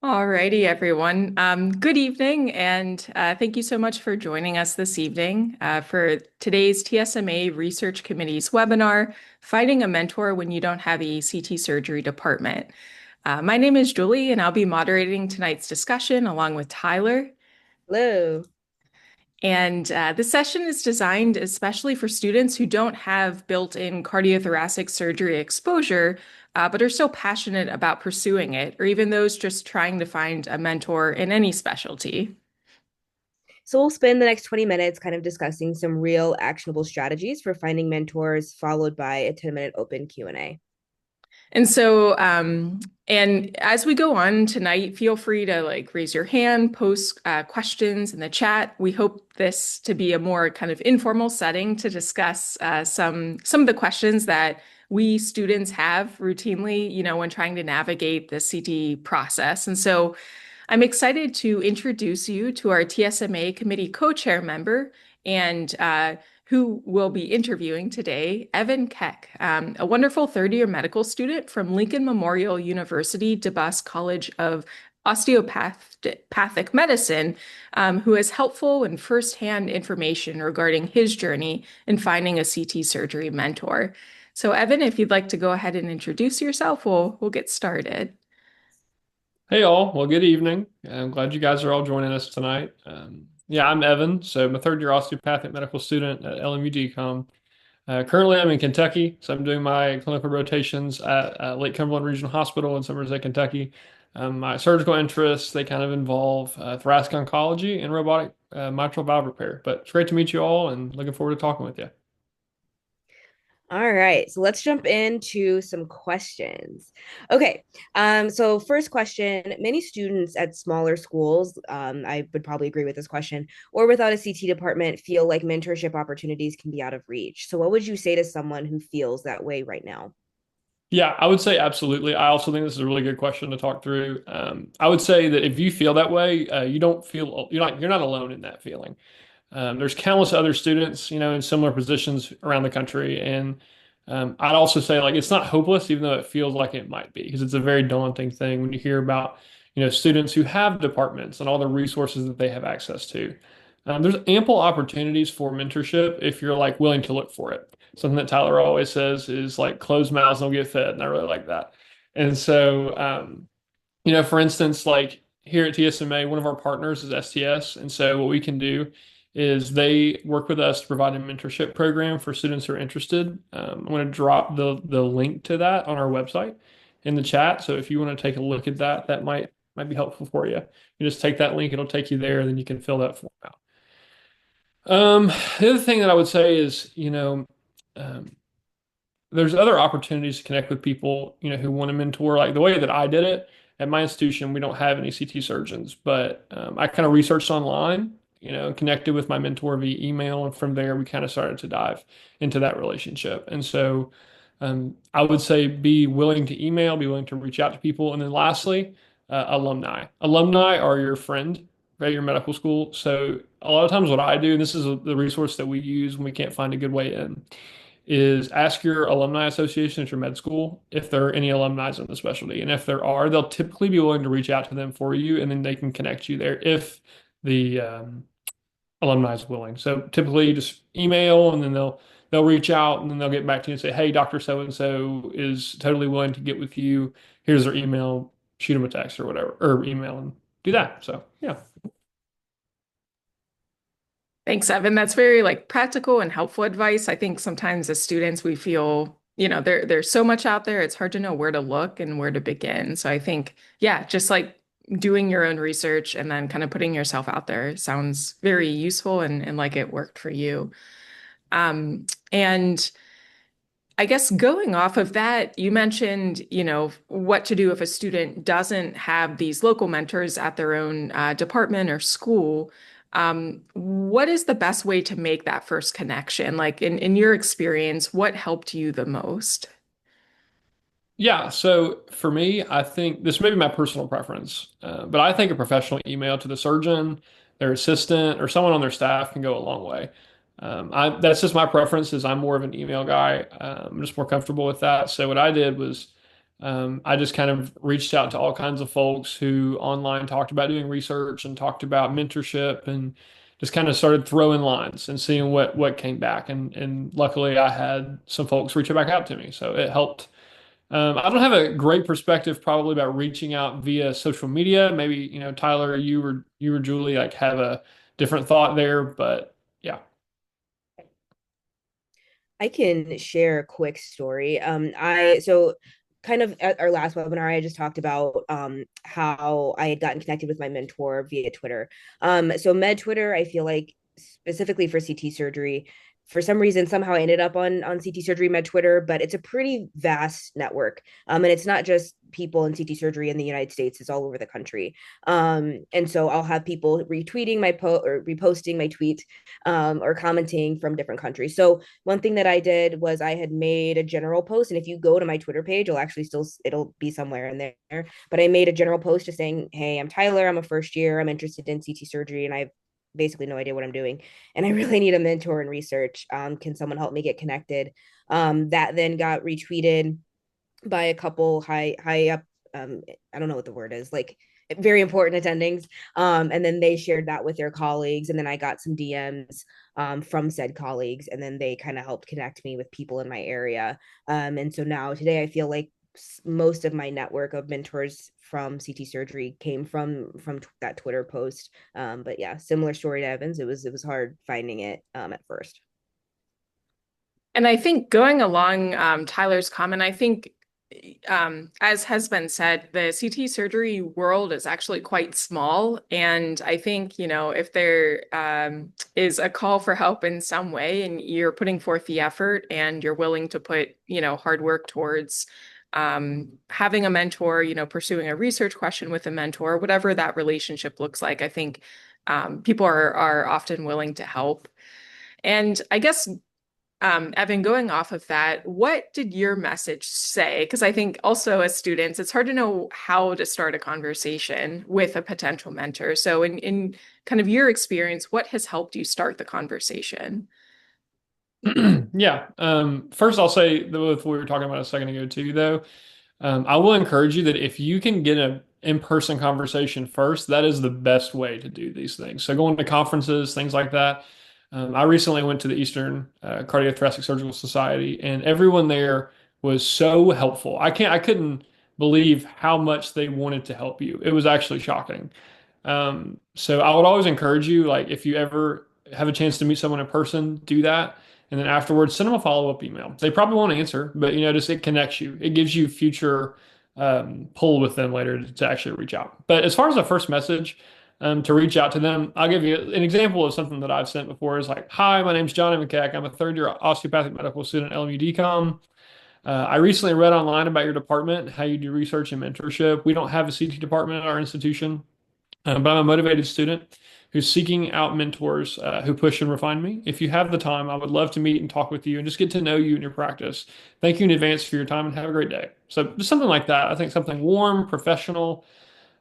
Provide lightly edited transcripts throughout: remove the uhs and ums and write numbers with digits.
Alrighty, everyone. Good evening, and thank you so much for joining us this evening for today's TSMA Research Committee's webinar, Finding a Mentor When You Don't Have a CT Surgery Department. My name is Julie, and I'll be moderating tonight's discussion along with Tyler. Hello. And this session is designed especially for students who don't have built-in cardiothoracic surgery exposure, but are still passionate about pursuing it, or even those just trying to find a mentor in any specialty. So we'll spend the next 20 minutes kind of discussing some real actionable strategies for finding mentors, followed by a 10-minute open Q&A. And as we go on tonight, feel free to raise your hand, post questions in the chat. We hope this to be a more kind of informal setting to discuss some of the questions that we students have routinely, when trying to navigate the CT process. And so I'm excited to introduce you to our TSMA committee co-chair member and who will be interviewing today, Evan Keck, a wonderful third-year medical student from Lincoln Memorial University DeBuss College of Osteopathic Medicine, who has helpful and firsthand information regarding his journey in finding a CT surgery mentor. So, Evan, if you'd like to go ahead and introduce yourself, we'll get started. Hey all, well, good evening. I'm glad you guys are all joining us tonight. Yeah, I'm Evan, so I'm a third year osteopathic medical student at LMU GCOM. Currently, I'm in Kentucky, so I'm doing my clinical rotations at Lake Cumberland Regional Hospital in Somerset, Kentucky. My surgical interests, they kind of involve thoracic oncology and robotic mitral valve repair. But it's great to meet you all and looking forward to talking with you. All right, so let's jump into some questions. Okay, so first question, many students at smaller schools, I would probably agree with this question, or without a CT department feel like mentorship opportunities can be out of reach. So what would you say to someone who feels that way right now? Yeah, I would say absolutely. I also think this is a really good question to talk through. I would say that if you feel that way, you don't feel you're not alone in that feeling. There's countless other students, in similar positions around the country, and I'd also say like it's not hopeless, even though it feels like it might be, because it's a very daunting thing when you hear about, students who have departments and all the resources that they have access to. There's ample opportunities for mentorship if you're like willing to look for it. Something that Tyler always says is like closed mouths don't get fed, and I really like that. And so, for instance, like here at TSMA, one of our partners is STS. And so what we can do is they work with us to provide a mentorship program for students who are interested. I'm going to drop the link to that on our website in the chat. So if you want to take a look at that, that might be helpful for you. You just take that link, it'll take you there, and then you can fill that form out. The other thing that I would say is, um, there's other opportunities to connect with people, who want to mentor. Like the way that I did it at my institution, we don't have any CT surgeons, but I kind of researched online, connected with my mentor via email, and from there we kind of started to dive into that relationship. And so I would say be willing to email, be willing to reach out to people, and then lastly, alumni. Alumni are your friend at your medical school. So a lot of times, what I do, and this is the resource that we use when we can't find a good way in is ask your alumni association at your med school if there are any alumni in the specialty. And if there are, they'll typically be willing to reach out to them for you, and then they can connect you there if the alumni is willing. So typically you just email and then they'll reach out and then they'll get back to you and say, hey, Dr. So and so is totally willing to get with you. Here's their email, shoot them a text or whatever, or email and do that. So yeah. Thanks, Evan. That's very practical and helpful advice. I think sometimes as students we feel, there's so much out there, it's hard to know where to look and where to begin. So I think, yeah, just like doing your own research and then kind of putting yourself out there sounds very useful and like it worked for you. And I guess going off of that, you mentioned, what to do if a student doesn't have these local mentors at their own department or school. What is the best way to make that first connection? Like in your experience, what helped you the most? Yeah, so for me, I think this may be my personal preference, but I think a professional email to the surgeon, their assistant, or someone on their staff can go a long way. That's just my preference, is I'm more of an email guy. I'm just more comfortable with that. So what I did was I just kind of reached out to all kinds of folks who online talked about doing research and talked about mentorship and just kind of started throwing lines and seeing what came back. And luckily I had some folks reach back out to me. So it helped. I don't have a great perspective probably about reaching out via social media. Maybe, Tyler, you or Julie like have a different thought there, but yeah. I can share a quick story. I so kind of at our last webinar, I just talked about how I had gotten connected with my mentor via Twitter. So Med Twitter, I feel like specifically for CT surgery, for some reason somehow I ended up on CT surgery med Twitter, but it's a pretty vast network. And it's not just people in CT surgery in the United States, it's all over the country. And so I'll have people retweeting my post or reposting my tweet, or commenting from different countries. So one thing that I did was I had made a general post, and if you go to my Twitter page, it'll be somewhere in there. But I made a general post just saying, "Hey, I'm Tyler. I'm a first year. I'm interested in CT surgery, and I have basically no idea what I'm doing, and I really need a mentor in research. Can someone help me get connected?" That then got retweeted by a couple high up. I don't know what the word is, like very important attendings. And then they shared that with their colleagues, and then I got some DMs from said colleagues, and then they kind of helped connect me with people in my area. And so now today I feel like most of my network of mentors from CT surgery came from that Twitter post. But yeah, similar story to Evans. It was hard finding it at first. And I think going along Tyler's comment, I think as has been said, the CT surgery world is actually quite small. And I think, if there is a call for help in some way and you're putting forth the effort and you're willing to put, hard work towards having a mentor, pursuing a research question with a mentor, whatever that relationship looks like, I think people are often willing to help. And I guess Evan, going off of that, what did your message say? Because I think also as students, it's hard to know how to start a conversation with a potential mentor. So in kind of your experience, what has helped you start the conversation? Yeah. First, I'll say with what we were talking about a second ago too, though. I will encourage you that if you can get an in-person conversation first, that is the best way to do these things. So going to conferences, things like that. I recently went to the Eastern Cardiothoracic Surgical Society, and everyone there was so helpful. I couldn't believe how much they wanted to help you. It was actually shocking. So I would always encourage you, like if you ever have a chance to meet someone in person, do that. And then afterwards, send them a follow-up email. They probably won't answer, but just it connects you. It gives you future pull with them later to actually reach out. But as far as the first message, to reach out to them, I'll give you an example of something that I've sent before is like, "Hi, my name's Johnny McKeck. I'm a third year osteopathic medical student at LMU DCOM. I recently read online about your department, how you do research and mentorship. We don't have a CT department at our institution. But I'm a motivated student who's seeking out mentors who push and refine me. If you have the time, I would love to meet and talk with you and just get to know you and your practice. Thank you in advance for your time and have a great day." So just something like that. I think something warm, professional,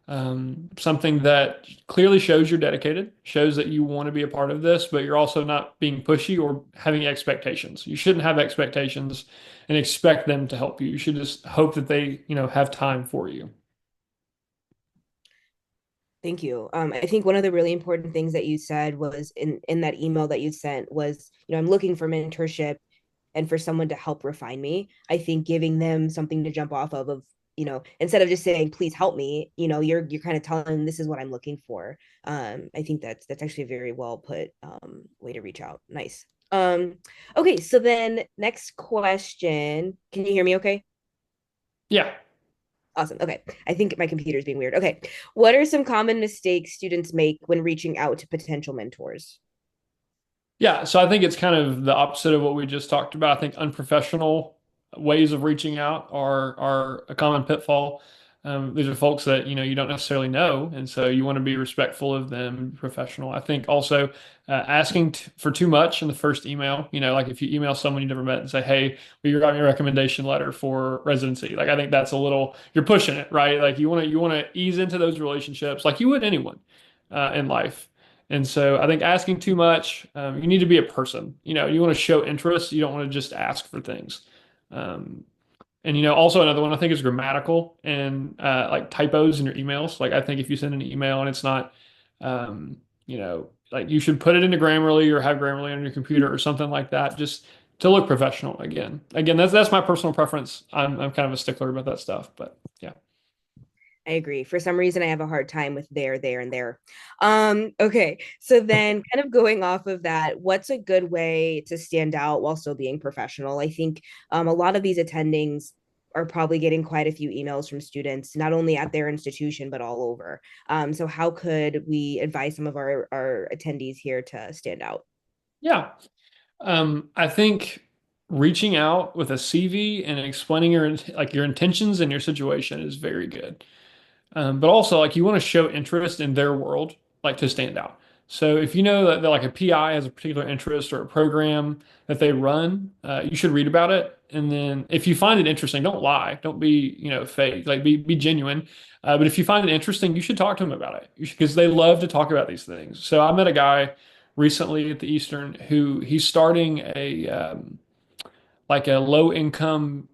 something that clearly shows you're dedicated, shows that you want to be a part of this, but you're also not being pushy or having expectations. You shouldn't have expectations and expect them to help you. You should just hope that they, have time for you. Thank you. I think one of the really important things that you said was in that email that you sent was, I'm looking for mentorship and for someone to help refine me. I think giving them something to jump off of, instead of just saying, "Please help me," you're kind of telling them this is what I'm looking for. I think that's actually a very well put way to reach out. Nice. Okay, so then next question. Can you hear me okay? Yeah. Awesome. Okay. I think my computer is being weird. Okay. What are some common mistakes students make when reaching out to potential mentors? Yeah, so I think it's kind of the opposite of what we just talked about. I think unprofessional ways of reaching out are a common pitfall. These are folks that you don't necessarily know, and so you want to be respectful of them, professional. I think also asking for too much in the first email. Like if you email someone you never met and say, "Hey, we got your recommendation letter for residency," like I think that's a little you're pushing it, right? Like you want to ease into those relationships like you would anyone in life. And so I think asking too much, you need to be a person. You want to show interest. You don't want to just ask for things. Um, And also another one I think is grammatical and like typos in your emails. Like I think if you send an email and it's not, like you should put it into Grammarly or have Grammarly on your computer or something like that, just to look professional again. Again, that's my personal preference. I'm kind of a stickler about that stuff, but yeah. I agree. For some reason, I have a hard time with there, and there. Okay. So then kind of going off of that, what's a good way to stand out while still being professional? I think a lot of these attendings are probably getting quite a few emails from students, not only at their institution, but all over. So how could we advise some of our attendees here to stand out? Yeah. I think reaching out with a CV and explaining your intentions and your situation is very good. But also, like, you want to show interest in their world, like to stand out. So if you know that like a PI has a particular interest or a program that they run, you should read about it. And then if you find it interesting, don't lie, don't be, fake, like be genuine. But if you find it interesting, you should talk to them about it because they love to talk about these things. So I met a guy recently at the Eastern who he's starting like a low income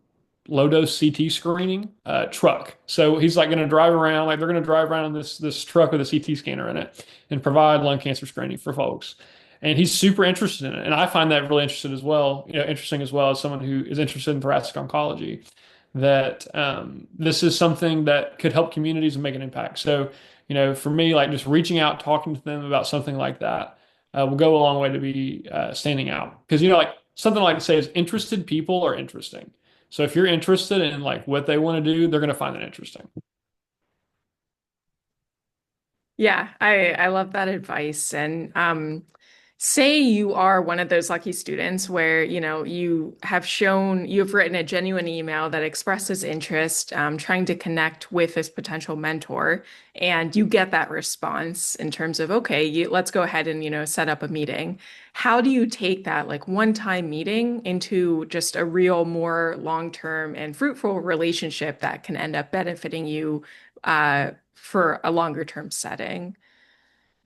low dose CT screening truck. So he's like going to drive around, like they're going to drive around in this truck with a CT scanner in it and provide lung cancer screening for folks. And he's super interested in it. And I find that really interesting as well as someone who is interested in thoracic oncology, that this is something that could help communities and make an impact. So, for me, like just reaching out, talking to them about something like that will go a long way to be standing out. Because, like something like say is interested people are interesting. So if you're interested in like what they want to do, they're going to find it interesting. Yeah, I love that advice. And say you are one of those lucky students where, you have written a genuine email that expresses interest, trying to connect with this potential mentor, and you get that response in terms of, okay, let's go ahead and, set up a meeting. How do you take that like one-time meeting into just a real, more long-term and fruitful relationship that can end up benefiting you for a longer term setting?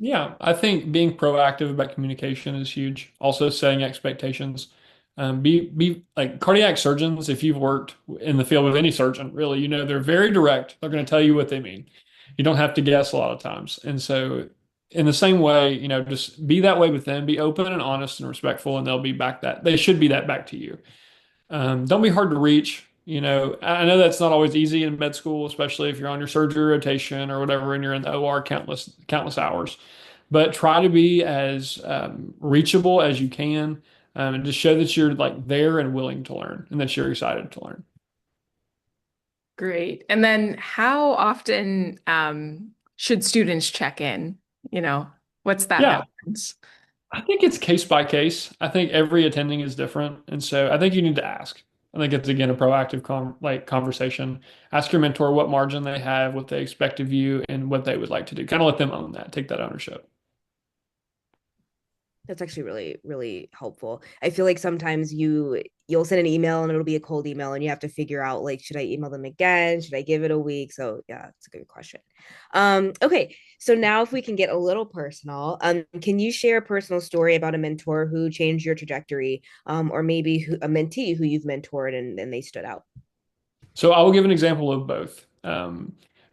Yeah, I think being proactive about communication is huge. Also setting expectations. Be like cardiac surgeons, if you've worked in the field with any surgeon, really, they're very direct. They're going to tell you what they mean. You don't have to guess a lot of times. And so in the same way, just be that way with them, be open and honest and respectful, and they should be that back to you. Don't be hard to reach. I know that's not always easy in med school, especially if you're on your surgery rotation or whatever, and you're in the OR countless hours. But try to be as reachable as you can, and just show that you're like there and willing to learn, and that you're excited to learn. Great. And then how often should students check in? You know, what's that Yeah, balance? I think it's case by case. I think every attending is different, and so I think you need to ask. I think it's again a proactive conversation. Ask your mentor what margin they have, what they expect of you, and what they would like to do. Kind of let them own that, take that ownership. That's actually really, really helpful. I feel like sometimes you'll send an email and it'll be a cold email and you have to figure out like, should I email them again? Should I give it a week? So yeah, it's a good question. Okay. So now if we can get a little personal, can you share a personal story about a mentor who changed your trajectory, or maybe a mentee who you've mentored and they stood out? So I will give an example of both.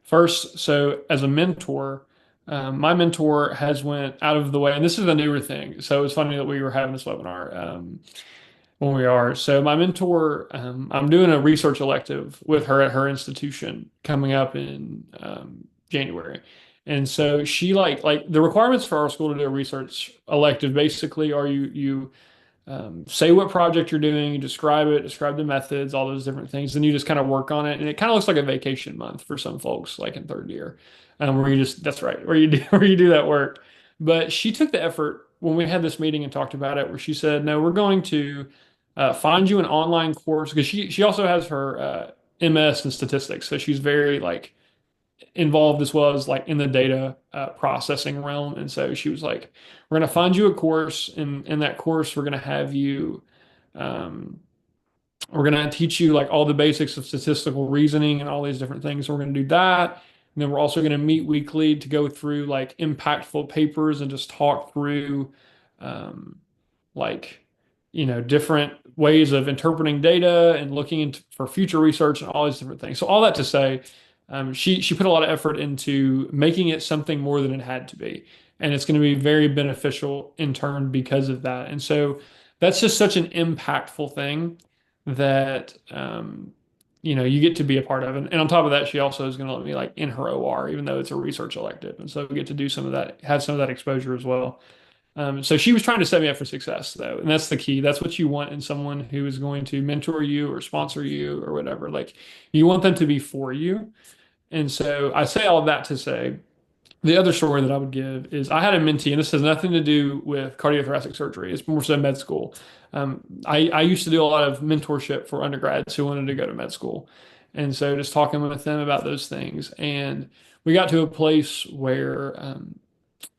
First, so as a mentor, my mentor has went out of the way, and this is a newer thing. So it's funny that we were having this webinar when we are. So my mentor, I'm doing a research elective with her at her institution coming up in January. And so she like the requirements for our school to do a research elective basically are you say what project you're doing, you describe it, describe the methods, all those different things. Then you just kind of work on it. And it kind of looks like a vacation month for some folks, like in third year, where that's right, where you do, where you do that work. But she took the effort when we had this meeting and talked about it, where she said, no, we're going to find you an online course because she also has her MS in statistics. So she's very like involved as well as like in the data processing realm. And so she was like, we're going to find you a course. And in that course, we're going to have you, um, we're going to teach you like all the basics of statistical reasoning and all these different things. So we're going to do that. And then we're also going to meet weekly to go through like impactful papers and just talk through um, like different ways of interpreting data and looking into for future research and all these different things. So all that to say, she put a lot of effort into making it something more than it had to be, and it's going to be very beneficial in turn because of that. And so that's just such an impactful thing that you get to be a part of. And on top of that, she also is going to let me like in her OR, even though it's a research elective, and so we get to do some of that, have some of that exposure as well. So she was trying to set me up for success, though, and that's the key. That's what you want in someone who is going to mentor you or sponsor you or whatever. Like you want them to be for you. And so I say all of that to say the other story that I would give is I had a mentee, and this has nothing to do with cardiothoracic surgery. It's more so med school. I used to do a lot of mentorship for undergrads who wanted to go to med school. And so just talking with them about those things. And we got to a place where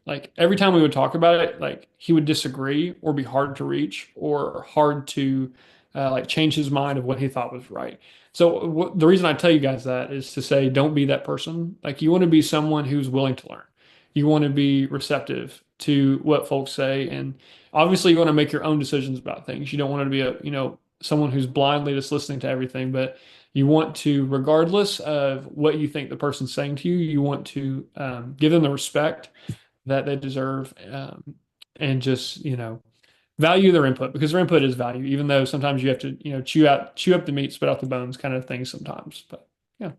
like every time we would talk about it, like he would disagree or be hard to reach or hard to like change his mind of what he thought was right. So the reason I tell you guys that is to say, don't be that person. Like you want to be someone who's willing to learn. You want to be receptive to what folks say, and obviously you want to make your own decisions about things. You don't want to be someone who's blindly just listening to everything, but you want to, regardless of what you think the person's saying to you, you want to give them the respect that they deserve, and just value their input because their input is value, even though sometimes you have to chew up the meat, spit out the bones kind of thing sometimes. But yeah.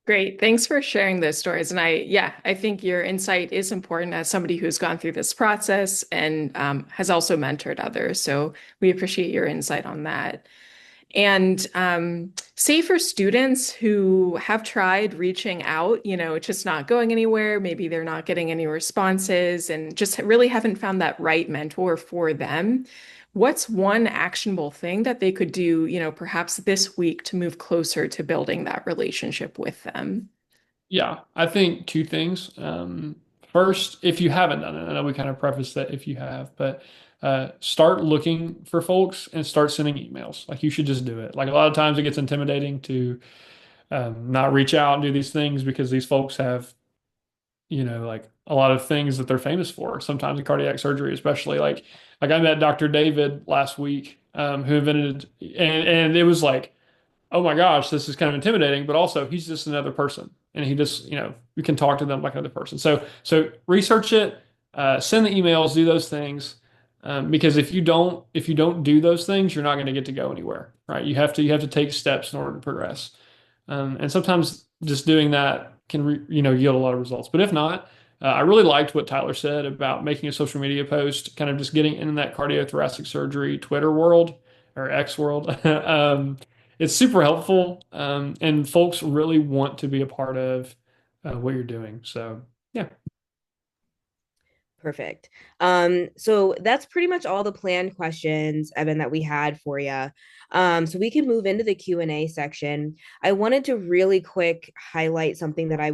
Great. Thanks for sharing those stories. And I think your insight is important as somebody who's gone through this process and has also mentored others. So we appreciate your insight on that. And say for students who have tried reaching out, it's just not going anywhere. Maybe they're not getting any responses and just really haven't found that right mentor for them. What's one actionable thing that they could do, perhaps this week to move closer to building that relationship with them? Yeah, I think two things. First, if you haven't done it, I know we kind of preface that if you have, but start looking for folks and start sending emails. Like you should just do it. Like a lot of times it gets intimidating to not reach out and do these things because these folks have, like a lot of things that they're famous for. Sometimes in cardiac surgery, especially like I met Dr. David last week, who invented, and it was like, oh my gosh, this is kind of intimidating, but also he's just another person. And he just, you can talk to them like another person. So research it, send the emails, do those things. Because if you don't do those things, you're not going to get to go anywhere, right? You have to take steps in order to progress. And sometimes just doing that can yield a lot of results. But if not, I really liked what Tyler said about making a social media post, kind of just getting in that cardiothoracic surgery Twitter world or X world. It's super helpful, and folks really want to be a part of what you're doing. So yeah. Perfect. So that's pretty much all the planned questions, Evan, that we had for you. So we can move into the Q&A section. I wanted to really quick highlight something that I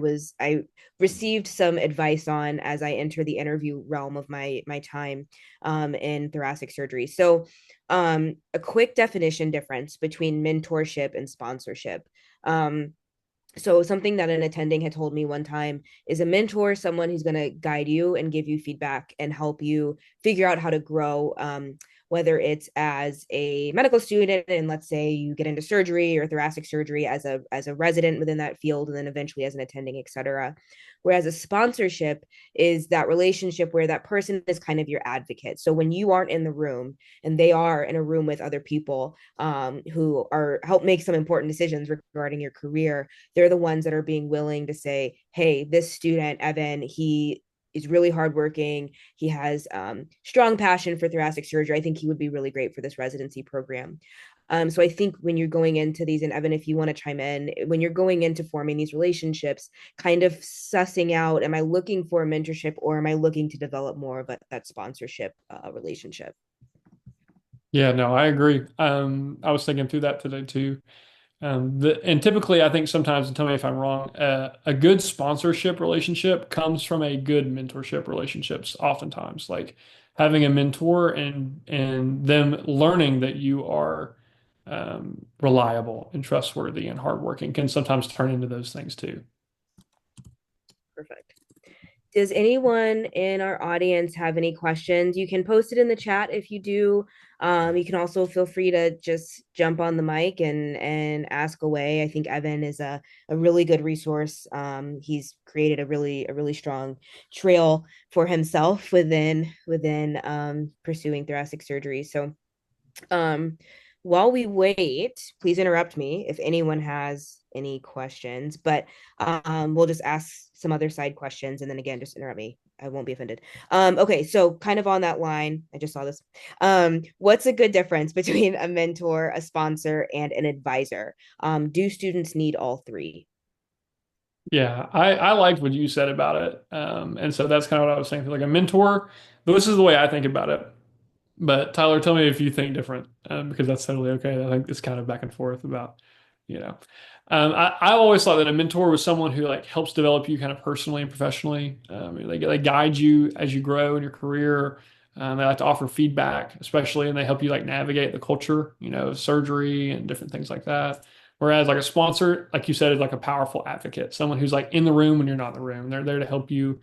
received some advice on as I enter the interview realm of my time in thoracic surgery. So a quick definition difference between mentorship and sponsorship. So something that an attending had told me one time is a mentor, someone who's going to guide you and give you feedback and help you figure out how to grow, whether it's as a medical student and let's say you get into surgery or thoracic surgery as a resident within that field and then eventually as an attending, et cetera. Whereas a sponsorship is that relationship where that person is kind of your advocate. So when you aren't in the room and they are in a room with other people who are help make some important decisions regarding your career, they're the ones that are being willing to say, hey, this student, Evan, he is really hardworking. He has strong passion for thoracic surgery. I think he would be really great for this residency program. So I think when you're going into these, and Evan, if you want to chime in, when you're going into forming these relationships, kind of sussing out, am I looking for a mentorship or am I looking to develop more of that sponsorship relationship? Yeah, no, I agree. I was thinking through that today too. And typically, I think sometimes, and tell me if I'm wrong, a good sponsorship relationship comes from a good mentorship relationships. Oftentimes, like having a mentor and them learning that you are reliable and trustworthy and hardworking can sometimes turn into those things too. Perfect. Does anyone in our audience have any questions? You can post it in the chat if you do. You can also feel free to just jump on the mic and ask away. I think Evan is a really good resource. He's created a really strong trail for himself within pursuing thoracic surgery. So um, while we wait, please interrupt me if anyone has any questions, but we'll just ask some other side questions and then again, just interrupt me. I won't be offended. Okay, so kind of on that line, I just saw this. What's a good difference between a mentor, a sponsor, and an advisor? Do students need all three? Yeah, I liked what you said about it. And so that's kind of what I was saying. Like a mentor, but this is the way I think about it. But Tyler, tell me if you think different, because that's totally okay. I think it's kind of back and forth about, you know, I always thought that a mentor was someone who like helps develop you kind of personally and professionally. They guide you as you grow in your career. They like to offer feedback, especially, and they help you like navigate the culture, of surgery and different things like that. Whereas like a sponsor, like you said, is like a powerful advocate, someone who's like in the room when you're not in the room. They're there to help you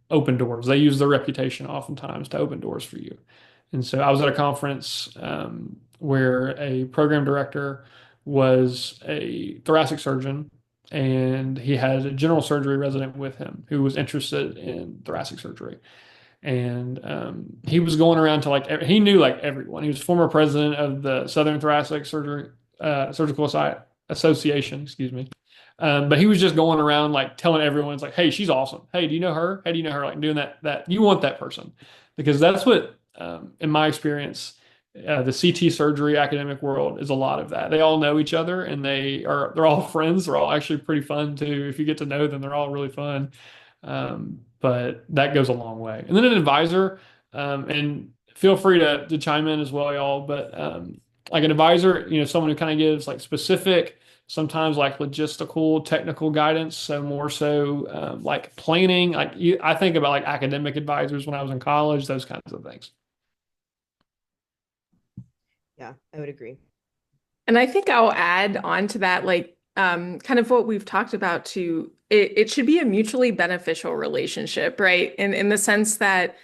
open doors. They use their reputation oftentimes to open doors for you. And so I was at a conference where a program director was a thoracic surgeon, and he had a general surgery resident with him who was interested in thoracic surgery. And he was going around to like he knew like everyone. He was former president of the Southern Thoracic Surgery Surgical Association, excuse me. But he was just going around like telling everyone, it's like, hey, she's awesome. Hey, do you know her? Hey, do you know her? Like doing that you want that person because that's what, in my experience, the CT surgery academic world is a lot of that. They all know each other and they're all friends. They're all actually pretty fun too. If you get to know them, they're all really fun. But that goes a long way. And then an advisor, and feel free to chime in as well, y'all. But like an advisor, someone who kind of gives like specific, sometimes like logistical, technical guidance. So more so like planning. I think about like academic advisors when I was in college, those kinds of things. Yeah, I would agree. And I think I'll add on to that, like kind of what we've talked about too. It should be a mutually beneficial relationship, right? In the sense that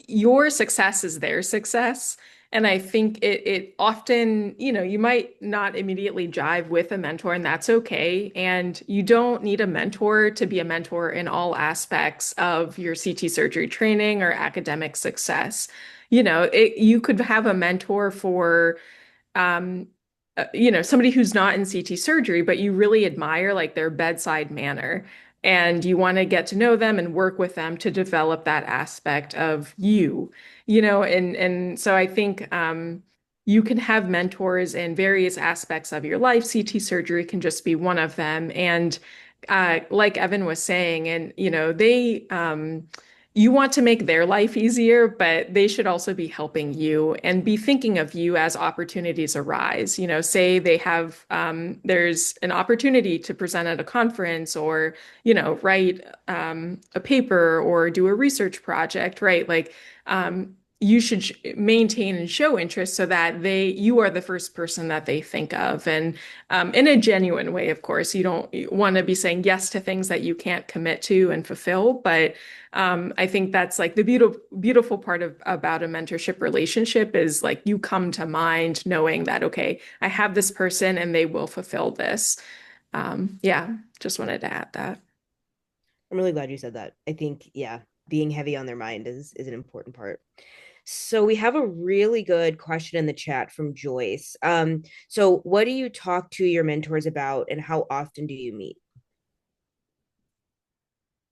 your success is their success. And I think it often, you might not immediately jive with a mentor, and that's okay. And you don't need a mentor to be a mentor in all aspects of your CT surgery training or academic success. You could have a mentor for um, somebody who's not in CT surgery, but you really admire like their bedside manner and you want to get to know them and work with them to develop that aspect of and so I think you can have mentors in various aspects of your life. CT surgery can just be one of them. And like Evan was saying, and you want to make their life easier, but they should also be helping you and be thinking of you as opportunities arise. Say they have, there's an opportunity to present at a conference or, write a paper or do a research project, right? Like, you should maintain and show interest so that you are the first person that they think of. And in a genuine way, of course, you don't want to be saying yes to things that you can't commit to and fulfill, but I think that's like the beautiful part about a mentorship relationship is like you come to mind knowing that, okay, I have this person and they will fulfill this. Yeah, just wanted to add that. I'm really glad you said that. I think, yeah, being heavy on their mind is an important part. So we have a really good question in the chat from Joyce. So what do you talk to your mentors about and how often do you meet?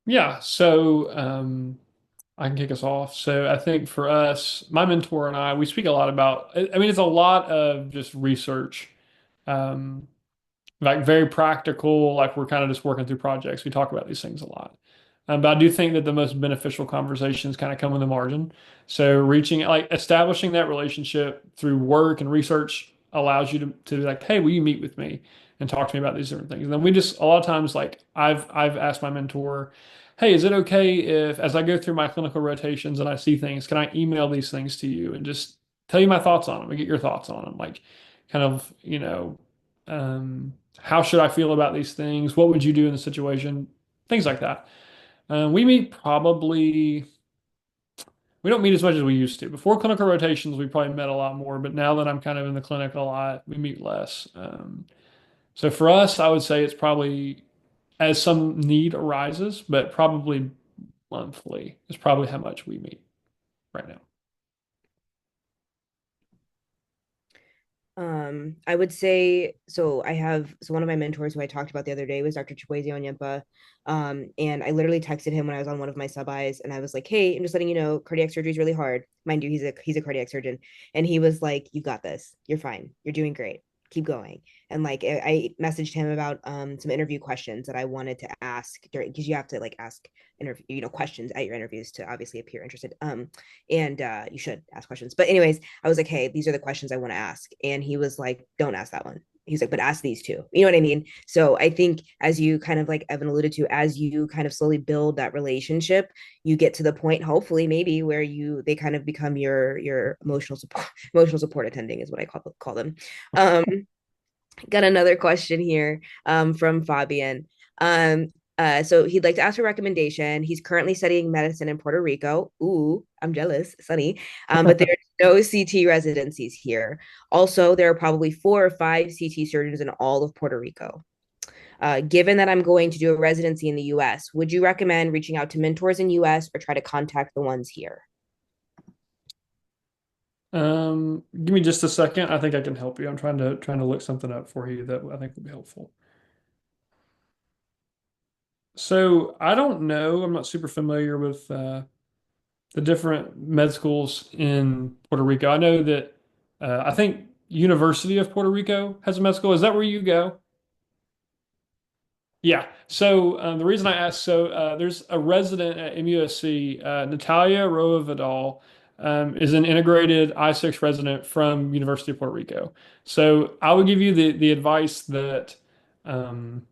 Yeah, so I can kick us off. So I think for us, my mentor and I, we speak a lot about, I mean, it's a lot of just research, um, like very practical, like we're kind of just working through projects. We talk about these things a lot. But I do think that the most beneficial conversations kind of come in the margin. So like establishing that relationship through work and research allows you to be like, hey, will you meet with me and talk to me about these different things? And then we just a lot of times like I've asked my mentor, hey, is it okay if as I go through my clinical rotations and I see things, can I email these things to you and just tell you my thoughts on them and get your thoughts on them? Like kind of, how should I feel about these things? What would you do in the situation? Things like that. We meet probably, we don't meet as much as we used to. Before clinical rotations, we probably met a lot more, but now that I'm kind of in the clinic a lot, we meet less. So for us, I would say it's probably as some need arises, but probably monthly is probably how much we meet right now. I would say so. So one of my mentors who I talked about the other day was Dr. Chikwueze Onyempa. And I literally texted him when I was on one of my sub-Is, and I was like, "Hey, I'm just letting you know, cardiac surgery is really hard. Mind you, he's a cardiac surgeon." And he was like, "You got this. You're fine. You're doing great. Keep going." And like I messaged him about some interview questions that I wanted to ask during, because you have to like ask interview, questions at your interviews to obviously appear interested. And you should ask questions. But anyways, I was like, "Hey, these are the questions I want to ask." And he was like, "Don't ask that one." He's like, "But ask these two." You know what I mean? So I think, as you kind of like Evan alluded to, as you kind of slowly build that relationship, you get to the point, hopefully, maybe where they kind of become your emotional support attending is what I call them. Um, Got another question here from Fabian. So he'd like to ask for a recommendation. He's currently studying medicine in Puerto Rico. Ooh, I'm jealous, Sunny. But there are no CT residencies here. Also, there are probably 4 or 5 CT surgeons in all of Puerto Rico. Given that I'm going to do a residency in the US, would you recommend reaching out to mentors in US or try to contact the ones here? Give me just a second. I think I can help you. I'm trying to look something up for you that I think will be helpful. So I don't know. I'm not super familiar with the different med schools in Puerto Rico. I know that I think University of Puerto Rico has a med school. Is that where you go? Yeah. So the reason I asked, so there's a resident at MUSC, Natalia Roa Vidal, is an integrated I6 resident from University of Puerto Rico. So I would give you the advice um,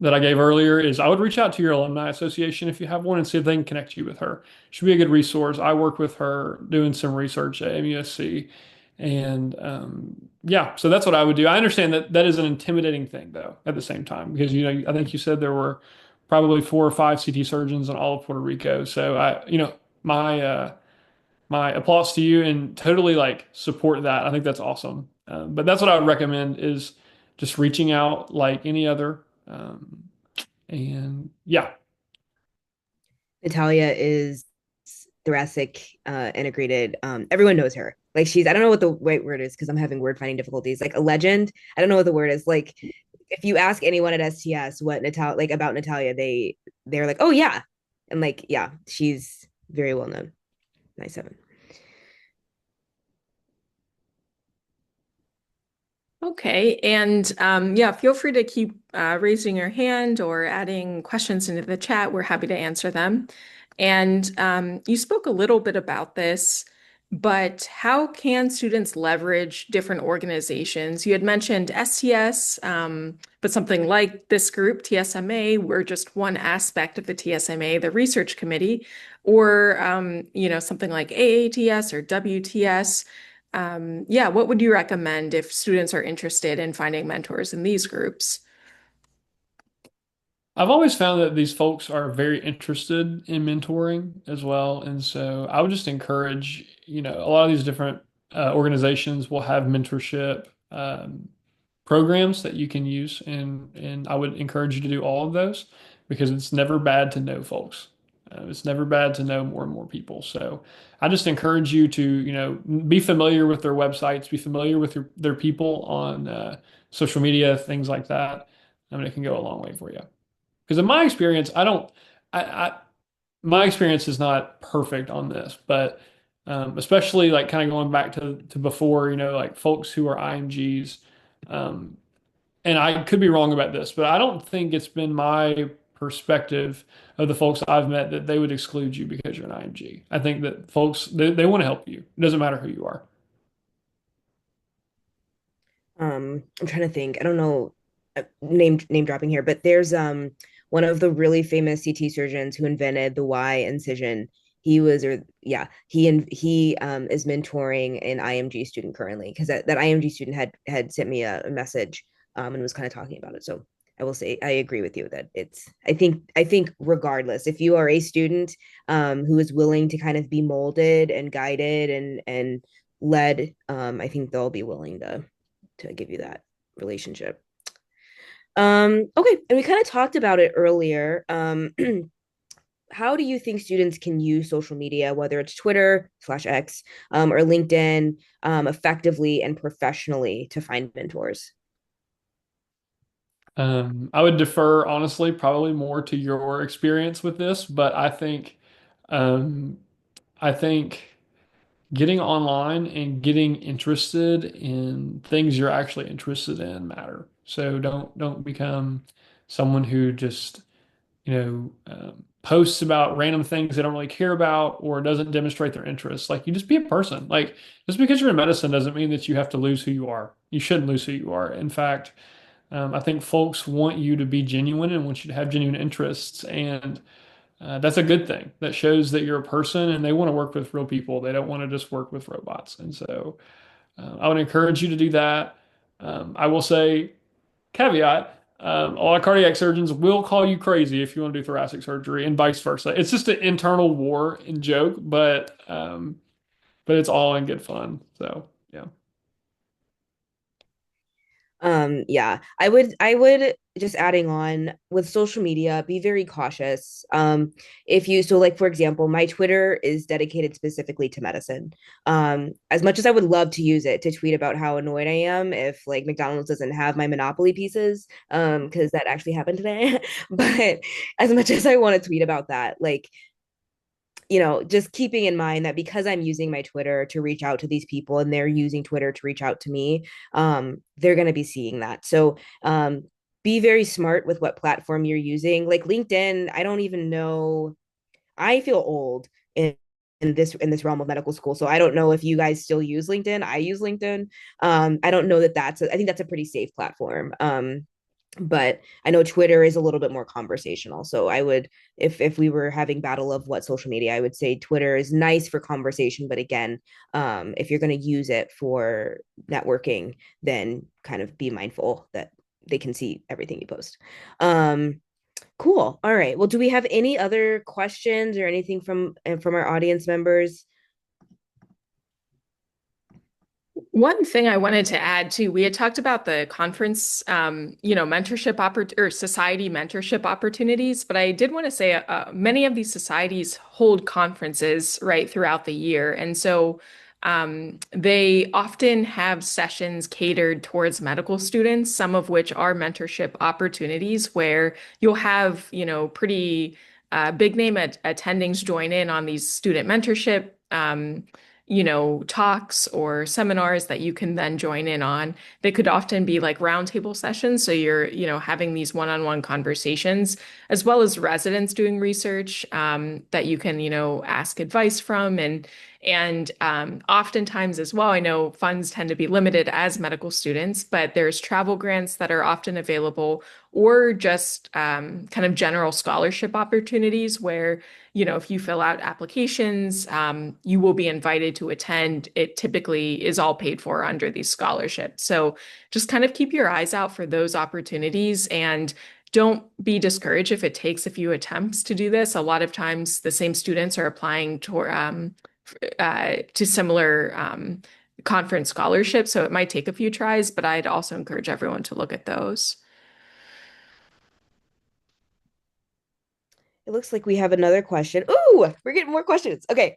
that I gave earlier is I would reach out to your alumni association if you have one and see if they can connect you with her. She'd be a good resource. I work with her doing some research at MUSC. And yeah, so that's what I would do. I understand that that is an intimidating thing, though, at the same time, because I think you said there were probably 4 or 5 CT surgeons in all of Puerto Rico. So my applause to you and totally like support that. I think that's awesome. But that's what I would recommend is just reaching out like any other. And yeah, Natalia is thoracic integrated. Everyone knows her. Like she's, I don't know what the right word is because I'm having word finding difficulties. Like a legend. I don't know what the word is. Like if you ask anyone at STS what Natalia like about Natalia, they're like, "Oh yeah," and like yeah, she's very well known. Nice seven. Okay, and yeah, feel free to keep raising your hand or adding questions into the chat. We're happy to answer them. And you spoke a little bit about this, but how can students leverage different organizations? You had mentioned STS, but something like this group, TSMA, we're just one aspect of the TSMA, the Research Committee, or something like AATS or WTS. Yeah, what would you recommend if students are interested in finding mentors in these groups? I've always found that these folks are very interested in mentoring as well. And so I would just encourage, a lot of these different organizations will have mentorship programs that you can use. And I would encourage you to do all of those because it's never bad to know folks. It's never bad to know more and more people. So I just encourage you to, be familiar with their websites, be familiar with their people on social media, things like that. I mean, it can go a long way for you. Because in my experience, I don't, I my experience is not perfect on this, but especially like kind of going back to before, like folks who are IMGs, um, and I could be wrong about this, but I don't think it's been my perspective of the folks I've met that they would exclude you because you're an IMG. I think that folks they want to help you. It doesn't matter who you are. I'm trying to think. I don't know name dropping here, but there's one of the really famous CT surgeons who invented the Y incision. He was, or yeah, he is mentoring an IMG student currently because that IMG student had sent me a message and was kind of talking about it. So I will say I agree with you that I think regardless, if you are a student who is willing to kind of be molded and guided and led, I think they'll be willing to give you that relationship. Okay, and we kind of talked about it earlier. How do you think students can use social media, whether it's Twitter slash X or LinkedIn, effectively and professionally to find mentors? I would defer, honestly, probably more to your experience with this, but um, I think getting online and getting interested in things you're actually interested in matter. So don't become someone who just posts about random things they don't really care about or doesn't demonstrate their interests. Like you just be a person. Like just because you're in medicine doesn't mean that you have to lose who you are. You shouldn't lose who you are. In fact, I think folks want you to be genuine and want you to have genuine interests, and that's a good thing. That shows that you're a person and they want to work with real people. They don't want to just work with robots. And so I would encourage you to do that. I will say, caveat, a lot of cardiac surgeons will call you crazy if you want to do thoracic surgery and vice versa. It's just an internal war and joke, but it's all in good fun. So yeah. Yeah, I would just adding on with social media, be very cautious. If you so like for example, my Twitter is dedicated specifically to medicine. As much as I would love to use it to tweet about how annoyed I am if like McDonald's doesn't have my Monopoly pieces, because that actually happened today. But as much as I want to tweet about that, like just keeping in mind that because I'm using my Twitter to reach out to these people and they're using Twitter to reach out to me, they're going to be seeing that. So be very smart with what platform you're using. Like LinkedIn, I don't even know. I feel old in this realm of medical school, so I don't know if you guys still use LinkedIn. I use LinkedIn. I don't know that I think that's a pretty safe platform. But I know Twitter is a little bit more conversational. So I would, if we were having battle of what social media, I would say Twitter is nice for conversation, but again, if you're going to use it for networking, then kind of be mindful that they can see everything you post. Cool. All right. Well, do we have any other questions or anything from our audience members? One thing I wanted to add too, we had talked about the conference, mentorship or society mentorship opportunities, but I did want to say many of these societies hold conferences right throughout the year. And so they often have sessions catered towards medical students, some of which are mentorship opportunities where you'll have, pretty big name attendings join in on these student mentorship. Talks or seminars that you can then join in on. They could often be like roundtable sessions. So you're, having these one-on-one conversations, as well as residents doing research that you can, ask advice from. And oftentimes as well, I know funds tend to be limited as medical students, but there's travel grants that are often available, or just kind of general scholarship opportunities where if you fill out applications, you will be invited to attend. It typically is all paid for under these scholarships. So just kind of keep your eyes out for those opportunities and don't be discouraged if it takes a few attempts to do this. A lot of times the same students are applying to similar conference scholarships. So it might take a few tries, but I'd also encourage everyone to look at those. It looks like we have another question. Ooh, we're getting more questions. Okay.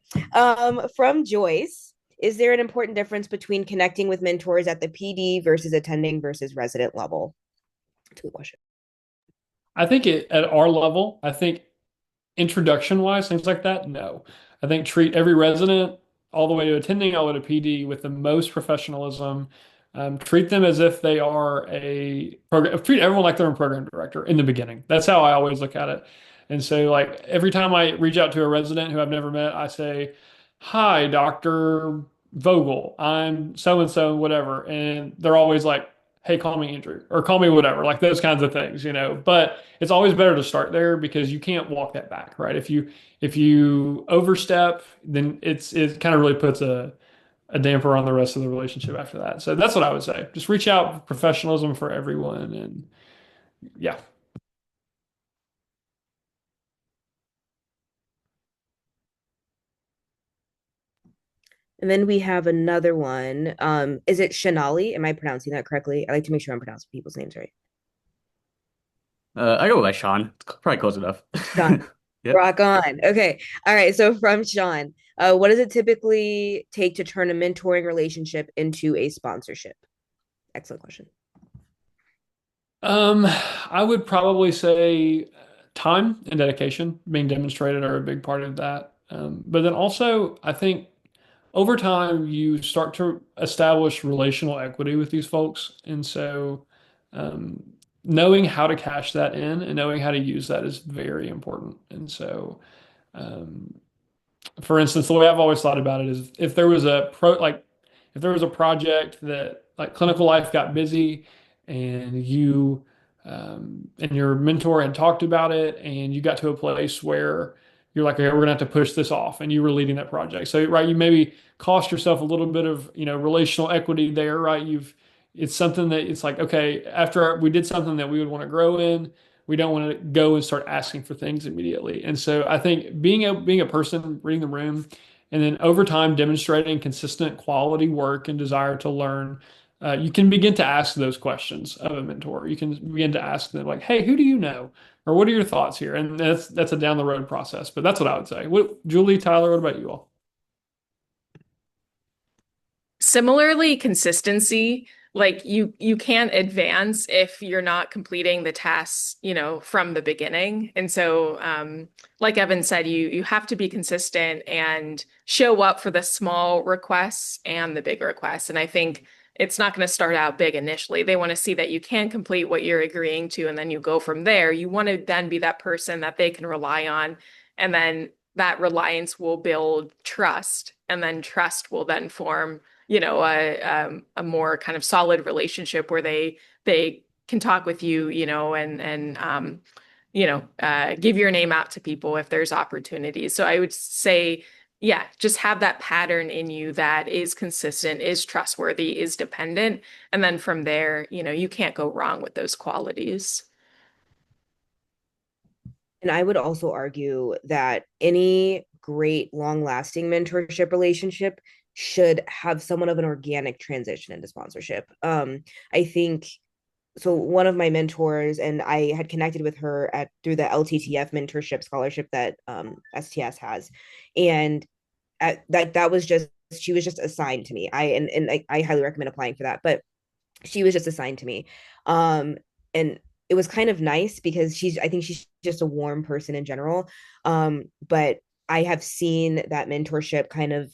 From Joyce, is there an important difference between connecting with mentors at the PD versus attending versus resident level? That's a good question. I think at our level, I think introduction wise, things like that, no. I think treat every resident all the way to attending, all the way to PD with the most professionalism. Treat them as if they are a program, treat everyone like they're a program director in the beginning. That's how I always look at it. And so, like, every time I reach out to a resident who I've never met, I say, "Hi, Dr. Vogel. I'm so and so, whatever." And they're always like, "Hey, call me Andrew," or "call me whatever," like those kinds of things. But it's always better to start there because you can't walk that back, right? If you overstep, then it kind of really puts a damper on the rest of the relationship after that. So that's what I would say. Just reach out with professionalism for everyone, Yeah. And then we have another one. Is it Shanali? Am I pronouncing that correctly? I like to make sure I'm pronouncing people's names right. I go by Sean. It's probably close enough. Sean, Yep. rock on. Okay. All right. So from Sean, what does it typically take to turn a mentoring relationship into a sponsorship? Excellent question. I would probably say time and dedication being demonstrated are a big part of that. But then also, I think over time you start to establish relational equity with these folks, and so um, knowing how to cash that in and knowing how to use that is very important. And so, um, for instance, the way I've always thought about it is if there was a if there was a project that like clinical life got busy and you and your mentor had talked about it and you got to a place where you're like, okay, we're gonna have to push this off and you were leading that project. So right, you maybe cost yourself a little bit of, relational equity there, right? It's something that it's like, okay, after we did something that we would want to grow in, we don't want to go and start asking for things immediately. And so I think being a person reading the room and then over time demonstrating consistent quality work and desire to learn, you can begin to ask those questions of a mentor. You can begin to ask them like, "Hey, who do you know?" or "What are your thoughts here?" And that's a down the road process, but that's what I would say. Julie, Tyler, what about you all? Similarly, consistency, like you can't advance if you're not completing the tasks, from the beginning. And so, like Evan said, you have to be consistent and show up for the small requests and the big requests. And I think it's not going to start out big initially. They want to see that you can complete what you're agreeing to, and then you go from there. You want to then be that person that they can rely on, and then that reliance will build trust, and then trust will then form a more kind of solid relationship where they can talk with you, and give your name out to people if there's opportunities. So I would say, yeah, just have that pattern in you that is consistent, is trustworthy, is dependent, and then from there, you can't go wrong with those qualities. And I would also argue that any great long lasting mentorship relationship should have somewhat of an organic transition into sponsorship. I think so. One of my mentors, and I had connected with her at through the LTTF mentorship scholarship that STS has, and that was just she was just assigned to me. I highly recommend applying for that, but she was just assigned to me. And it was kind of nice because I think she's just a warm person in general. But I have seen that mentorship kind of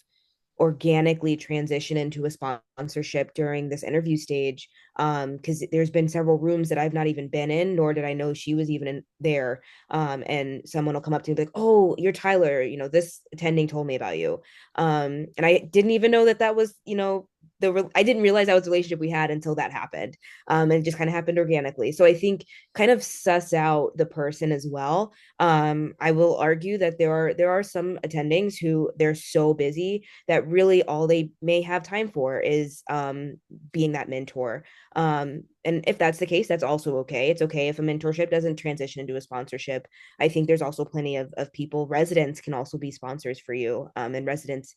organically transition into a sponsorship during this interview stage, because there's been several rooms that I've not even been in, nor did I know she was even there. And someone will come up to me like, oh, you're Tyler, this attending told me about you. And I didn't even know that was I didn't realize that was the relationship we had until that happened. And it just kind of happened organically. So I think kind of suss out the person as well. I will argue that there are some attendings who they're so busy that really all they may have time for is being that mentor. And if that's the case, that's also okay. It's okay if a mentorship doesn't transition into a sponsorship. I think there's also plenty of people, residents can also be sponsors for you. And residents,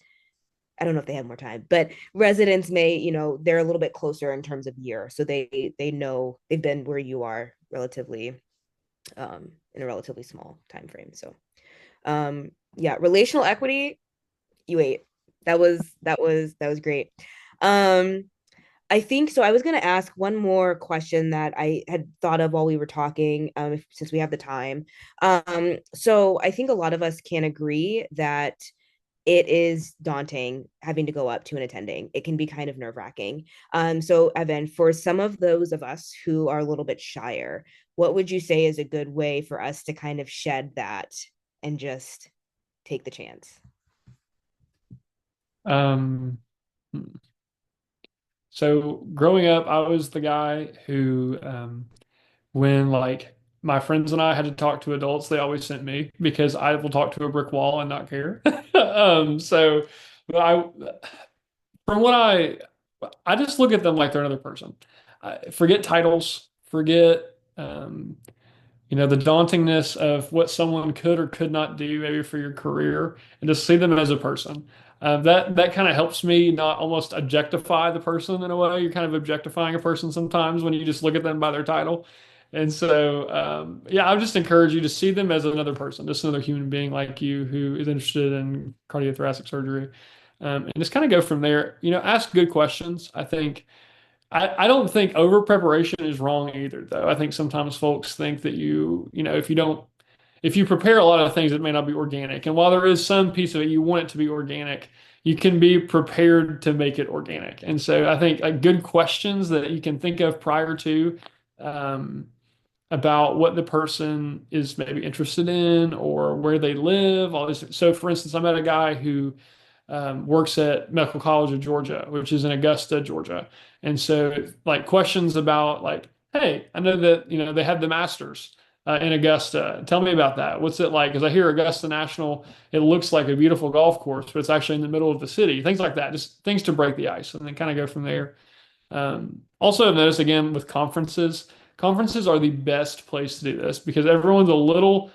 I don't know if they have more time, but residents may, they're a little bit closer in terms of year. So they know they've been where you are relatively in a relatively small time frame. So yeah, relational equity, you ate. That was great. Um I think so. I was going to ask one more question that I had thought of while we were talking, since we have the time. So I think a lot of us can agree that it is daunting having to go up to an attending. It can be kind of nerve wracking. So, Evan, for some of those of us who are a little bit shyer, what would you say is a good way for us to kind of shed that and just take the chance? Um, hmm. So growing up, I was the guy who, when like my friends and I had to talk to adults, they always sent me because I will talk to a brick wall and not care. So but from what I just look at them like they're another person. Forget titles, forget the dauntingness of what someone could or could not do maybe for your career, and just see them as a person. That kind of helps me not almost objectify the person in a way. You're kind of objectifying a person sometimes when you just look at them by their title. And so, yeah, I would just encourage you to see them as another person, just another human being like you who is interested in cardiothoracic surgery, and just kind of go from there. Ask good questions. I don't think over preparation is wrong either, though. I think sometimes folks think that if you prepare a lot of things, it may not be organic. And while there is some piece of it, you want it to be organic, you can be prepared to make it organic. And so I think like good questions that you can think of prior to um, about what the person is maybe interested in or where they live, all this. So for instance, I met a guy who works at Medical College of Georgia, which is in Augusta, Georgia. And so, like, questions about, like, hey, I know that, they had the Masters in Augusta. Tell me about that. What's it like? Because I hear Augusta National, it looks like a beautiful golf course, but it's actually in the middle of the city. Things like that, just things to break the ice and then kind of go from there. Also, I've noticed again with conferences are the best place to do this because everyone's a little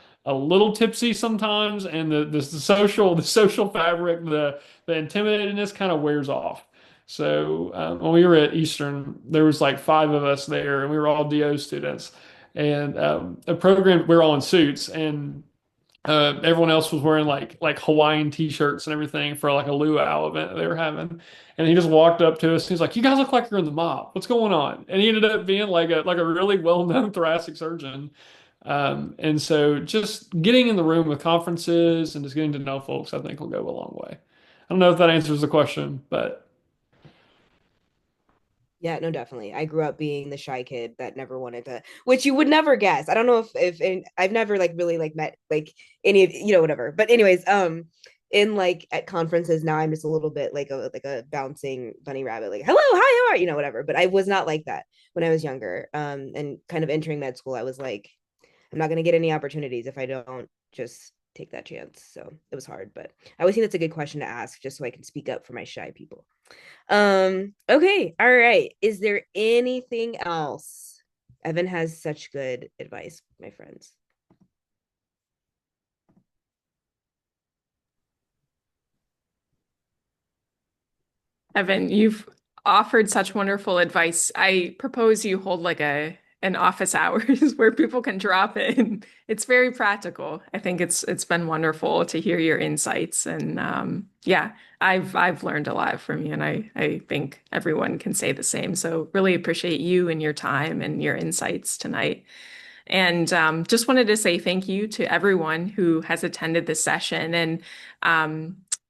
tipsy sometimes, and the social fabric, the intimidatedness kind of wears off. So when we were at Eastern, there was like five of us there, and we were all DO students, and a program we were all in suits, and everyone else was wearing like Hawaiian t-shirts and everything for like a luau event they were having. And he just walked up to us. He's like, "You guys look like you're in the mob. What's going on?" And he ended up being like a really well-known thoracic surgeon. And so just getting in the room with conferences and just getting to know folks, I think will go a long way. I don't know if that answers the question, but Yeah, no, definitely. I grew up being the shy kid that never wanted to, which you would never guess. I don't know if and I've never like really like met like any of whatever. But anyways, in like at conferences now I'm just a little bit like a bouncing bunny rabbit, like hello, hi, how are you, whatever. But I was not like that when I was younger. And kind of entering med school, I was like, I'm not gonna get any opportunities if I don't just take that chance. So it was hard, but I always think that's a good question to ask just so I can speak up for my shy people. Okay, all right. Is there anything else? Evan has such good advice, my friends. Evan, you've offered such wonderful advice. I propose you hold like an office hours where people can drop in. It's very practical. I think it's been wonderful to hear your insights, and yeah, I've learned a lot from you, and I think everyone can say the same. So really appreciate you and your time and your insights tonight. And just wanted to say thank you to everyone who has attended this session. And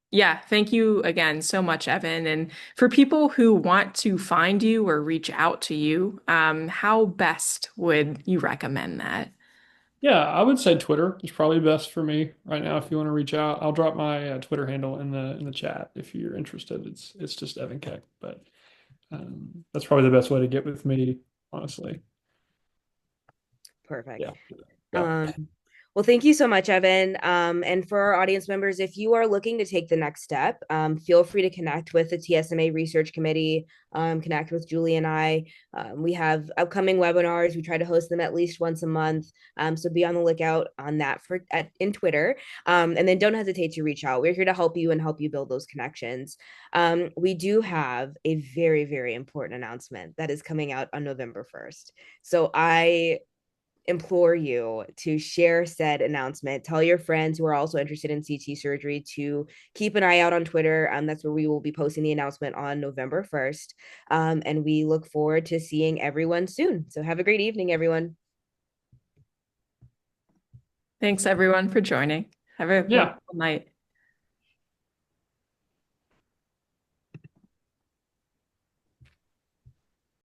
yeah, thank you again so much, Evan. And for people who want to find you or reach out to you, how best would you recommend that? yeah, I would say Twitter is probably best for me right now. If you want to reach out, I'll drop my Twitter handle in the chat if you're interested. It's just Evan Keck, but that's probably the best way to get with me, honestly. Perfect. Yeah. Yeah. Well, thank you so much, Evan. And for our audience members, if you are looking to take the next step, feel free to connect with the TSMA Research Committee, connect with Julie and I. We have upcoming webinars. We try to host them at least once a month. So be on the lookout on that in Twitter. And then don't hesitate to reach out. We're here to help you and help you build those connections. We do have a very, very important announcement that is coming out on November 1st. So I implore you to share said announcement. Tell your friends who are also interested in CT surgery to keep an eye out on Twitter. That's where we will be posting the announcement on November 1st. And we look forward to seeing everyone soon. So have a great evening, everyone. Thanks everyone for joining. Have a Yeah. wonderful night.